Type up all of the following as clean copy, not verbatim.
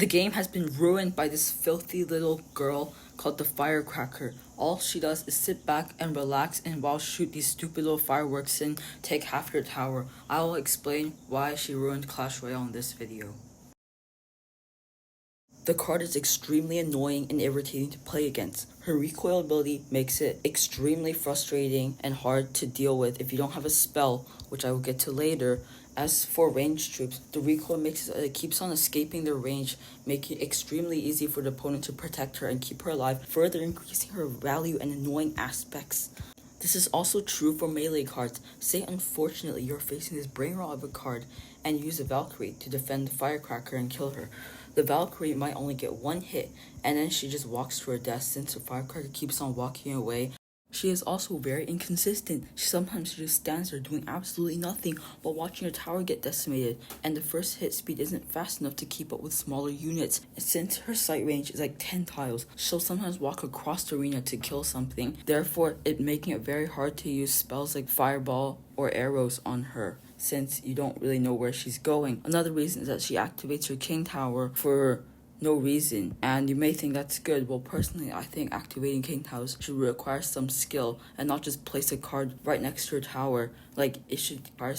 The game has been ruined by this filthy little girl called the Firecracker. All she does is sit back and relax and while shoot these stupid little fireworks and take half her tower. I will explain why she ruined Clash Royale in this video. The card is extremely annoying and irritating to play against. Her recoil ability makes it extremely frustrating and hard to deal with if you don't have a spell, which I will get to later. As for ranged troops, the recoil makes it keeps on escaping their range, making it extremely easy for the opponent to protect her and keep her alive, further increasing her value and annoying aspects. This is also true for melee cards. Say unfortunately you're facing this brain rot of a card and use a Valkyrie to defend the Firecracker and kill her. The Valkyrie might only get one hit and then she just walks to her death since the Firecracker keeps on walking away. She is also very inconsistent. Sometimes she just stands there doing absolutely nothing while watching her tower get decimated, and the first hit speed isn't fast enough to keep up with smaller units. Since her sight range is like 10 tiles, she'll sometimes walk across the arena to kill something, therefore it making it very hard to use spells like fireball or arrows on her, since you don't really know where she's going. Another reason is that she activates her king tower for no reason, and you may think that's good. Well, personally, I think activating king towers should require some skill and not just place a card right next to her tower. Like, it should require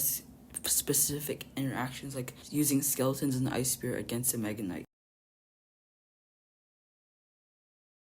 specific interactions, like using skeletons and ice spear against a mega knight.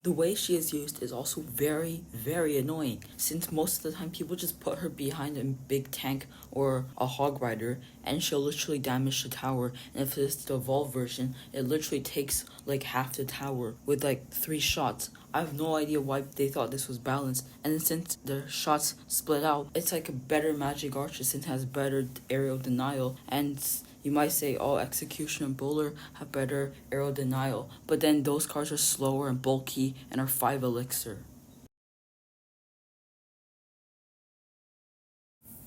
The way she is used is also very, very annoying, since most of the time people just put her behind a big tank or a hog rider and she'll literally damage the tower, and if it's the evolved version, it literally takes like half the tower with like 3 shots. I have no idea why they thought this was balanced, and since the shots split out, it's like a better magic archer since it has better aerial denial, and you might say, oh, Execution and Bowler have better arrow denial, but then those cards are slower and bulky and are 5 elixir.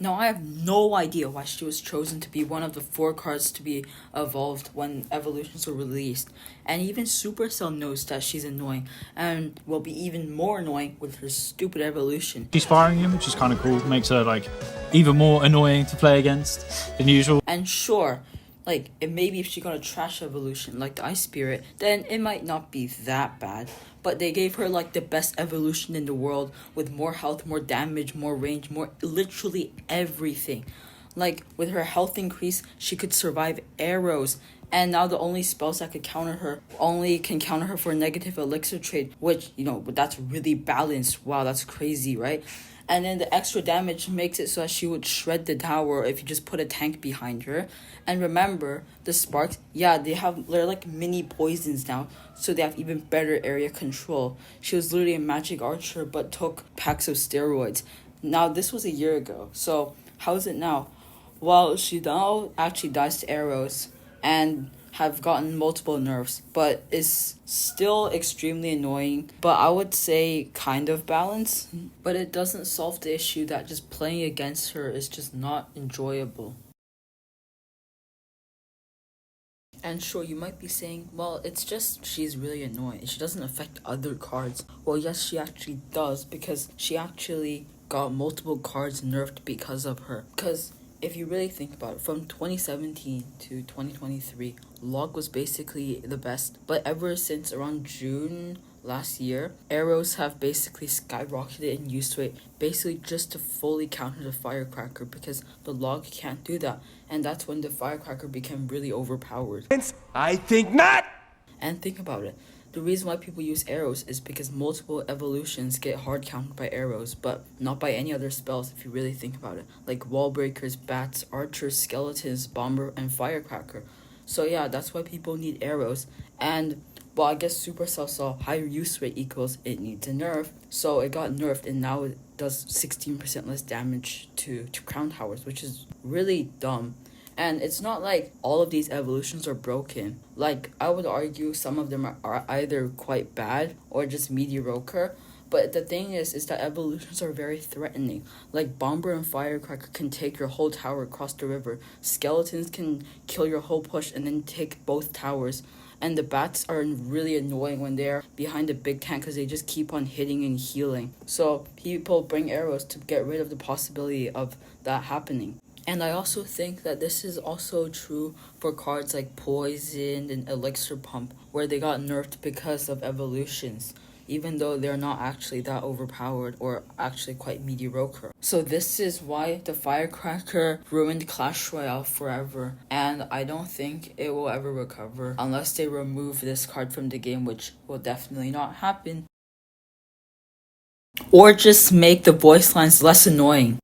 Now, I have no idea why she was chosen to be one of the 4 cards to be evolved when evolutions were released. And even Supercell knows that she's annoying and will be even more annoying with her stupid evolution. She's firing him, which is kind of cool. Makes her like even more annoying to play against than usual. And sure, like, it maybe if she got a trash evolution like the Ice Spirit, then it might not be that bad. But they gave her like the best evolution in the world with more health, more damage, more range, more literally everything. Like, with her health increase, she could survive arrows. And now the only spells that could counter her only can counter her for a negative elixir trade, which, you know, that's really balanced. Wow, that's crazy, right? And then the extra damage makes it so that she would shred the tower if you just put a tank behind her. And remember, the sparks, yeah, they're like mini poisons now, so they have even better area control. She was literally a magic archer but took packs of steroids. Now, this was a year ago, so how is it now? Well, she now actually dies to arrows and have gotten multiple nerfs, but is still extremely annoying, but I would say kind of balanced. But it doesn't solve the issue that just playing against her is just not enjoyable. And sure, you might be saying, well, it's just she's really annoying. She doesn't affect other cards. Well, yes, she actually does, because she actually got multiple cards nerfed because of her. Because if you really think about it, from 2017 to 2023, Log was basically the best. But ever since around June last year, arrows have basically skyrocketed in use rate, basically just to fully counter the Firecracker, because the Log can't do that. And that's when the Firecracker became really overpowered. I think not! And think about it. The reason why people use arrows is because multiple evolutions get hard countered by arrows, but not by any other spells if you really think about it. Like wall breakers, bats, archers, skeletons, bomber, and firecracker. So yeah, that's why people need arrows. And well, I guess Supercell saw higher use rate equals it needs a nerf, so it got nerfed and now it does 16% less damage to crown towers, which is really dumb. And it's not like all of these evolutions are broken. Like, I would argue some of them are either quite bad or just mediocre. But the thing is that evolutions are very threatening. Like, Bomber and Firecracker can take your whole tower across the river. Skeletons can kill your whole push and then take both towers. And the bats are really annoying when they're behind a big tank because they just keep on hitting and healing. So people bring arrows to get rid of the possibility of that happening. And I also think that this is also true for cards like Poisoned and Elixir Pump, where they got nerfed because of evolutions, even though they're not actually that overpowered or actually quite mediocre. So this is why the Firecracker ruined Clash Royale forever, and I don't think it will ever recover unless they remove this card from the game, which will definitely not happen. Or just make the voice lines less annoying.